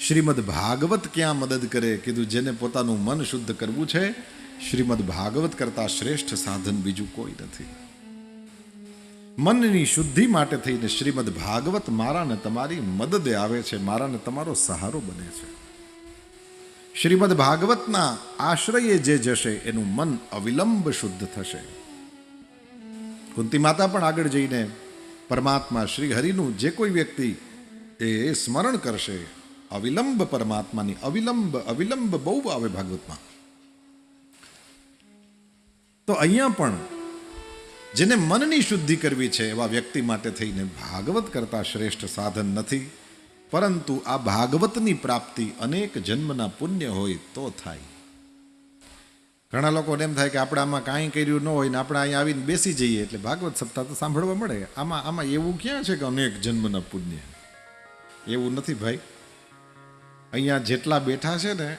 શ્રીમદ ભાગવત ક્યાં મદદ કરે? કીધું જેને પોતાનું મન શુદ્ધ કરવું છે, શ્રીમદ ભાગવત કરતા શ્રેષ્ઠ સાધન બીજું કોઈ નથી. મનની શુદ્ધિ માટે થઈને શ્રીમદ ભાગવત મારા ને તમારી મદદે આવે છે, મારા ને તમારો સહારો બને છે. શ્રીમદ ભાગવતના આશ્રયે જે જશે એનું મન અવિલંબ શુદ્ધ થશે. કુંતી માતા પણ આગળ જઈને પરમાત્મા શ્રી હરિનું જે કોઈ વ્યક્તિ એ સ્મરણ કરશે, અવિલંબ પરમાત્માની અવિલંબ બહુ આવે ભાગવતમાં. તો અહીંયા પણ જેને મનની શુદ્ધિ કરવી છે એવા વ્યક્તિ માટે થઈને ભાગવત કરતા શ્રેષ્ઠ સાધન નથી. પરંતુ આ ભાગવતની પ્રાપ્તિ અનેક જન્મના પુણ્ય હોય તો થાય. ઘણા લોકોને એમ થાય કે આપણે આમાં કાંઈ કર્યું ન હોય ને આપણે અહીંયા આવીને બેસી જઈએ એટલે ભાગવત સપ્તાહ તો સાંભળવા મળે. આમાં એવું ક્યાં છે કે અનેક જન્મના પુણ્ય? એવું નથી ભાઈ. અહીંયા જેટલા બેઠા છે ને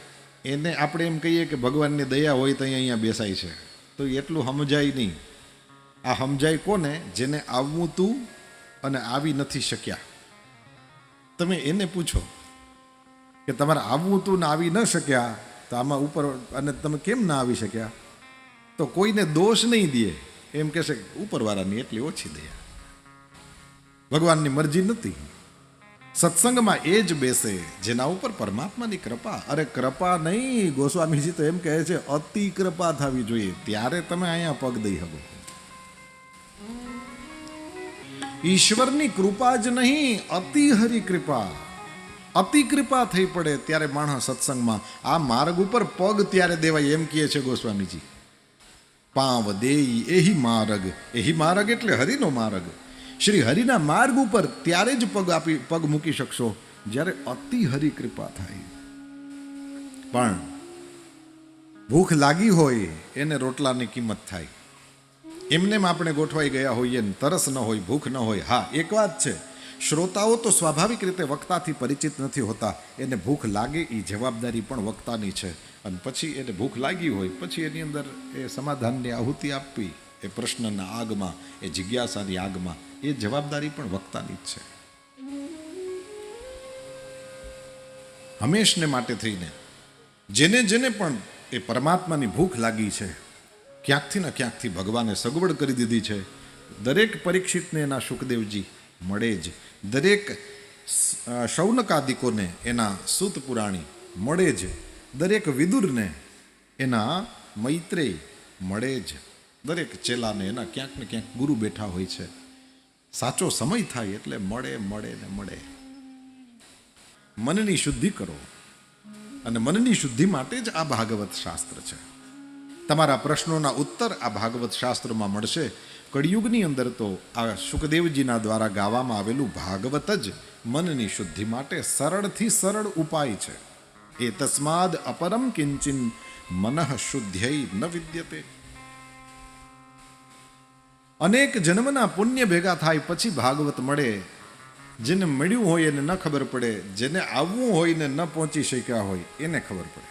એને આપણે એમ કહીએ કે ભગવાનની દયા હોય તો અહીંયા બેસાય છે, તો એટલું સમજાય નહીં. આ સમજાય કોને? જેને આવવું તું અને આવી નથી શક્યા. તમે એને પૂછો કે તમારે આવવું તું ને આવી ન શક્યા તો આમાં ઉપર અને તમે કેમ ના આવી શક્યા? તો કોઈને દોષ નહીં દે, એમ કહેશે ઉપરવાળાની એટલી ઓછી દયા, ભગવાનની મરજી નથી. સત્સંગમાં એ જ બેસે જેના ઉપર પરમાત્માની કૃપા. અરે કૃપા નહીં, ગોસ્વામીજી તો એમ કહે છે અતિ કૃપા થવી જોઈએ, ત્યારે તમે અહીંયા પગ દઈ શકો. ઈશ્વરની કૃપા જ નહીં, અતિ હરિ કૃપા. અતિ કૃપા થઈ પડે ત્યારે માણસ સત્સંગમાં આ માર્ગ ઉપર પગ ત્યારે દેવાય, એમ કહે છે ગોસ્વામીજી. પાંવ દેઈ એહી માર્ગ એટલે હરિનો માર્ગ. શ્રી હરિના માર્ગ ઉપર ત્યારે જ પગ મૂકી શકશો જ્યારે અતિ હરિ કૃપા થાય. પણ ભૂખ લાગી હોય એને રોટલાની કિંમત થાય. એમને આપણે ગોઠવાઈ ગયા હોઈએ ને તરસ ન હોય, ભૂખ ન હોય. હા, એક વાત છે, શ્રોતાઓ તો સ્વાભાવિક રીતે વક્તાથી પરિચિત નથી હોતા. એને ભૂખ લાગે એ જવાબદારી પણ વક્તાની છે. અને પછી એને ભૂખ લાગી હોય પછી એની અંદર એ સમાધાનની આહુતિ આપવી, એ પ્રશ્નના આગમાં, એ જિજ્ઞાસાની આગમાં, એ જવાબદારી પણ વક્તાની જ છે. હંમેશને માટે થઈને જેને પણ એ પરમાત્માની ભૂખ લાગી છે, ક્યાંકથી ને ક્યાંકથી ભગવાને સગવડ કરી દીધી છે. દરેક પરીક્ષિતને એના સુખદેવજી મળે જ, દરેક શૌનકાદિકોને એના સૂત પુરાણી મળે જ, દરેક વિદુરને એના મૈત્રેય મળે જ, દરેક ચેલાને એના ક્યાંક ને ક્યાંક ગુરુ બેઠા હોય છે. સાચો સમય થાય એટલે મળે. મનની શુદ્ધિ કરો, અને મનની શુદ્ધિ માટે જ આ ભાગવત શાસ્ત્ર છે. તમારા પ્રશ્નોના ઉત્તર આ ભાગવત શાસ્ત્રમાં મળશે. કળિયુગની અંદર તો આ સુખદેવજીના દ્વારા ગાવામાં આવેલું ભાગવત જ મનની શુદ્ધિ માટે સરળથી સરળ ઉપાય છે. એ તસ્માદ અપરમ કિંચિન મનઃ શુદ્ધ્યૈ ન વિદ્યતે. અનેક જન્મના પુણ્ય ભેગા થાય પછી ભાગવત મળે. જેને મળ્યું હોય એને ન ખબર પડે, જેને આવવું હોય ને ન પહોંચી શક્યા હોય એને ખબર પડે.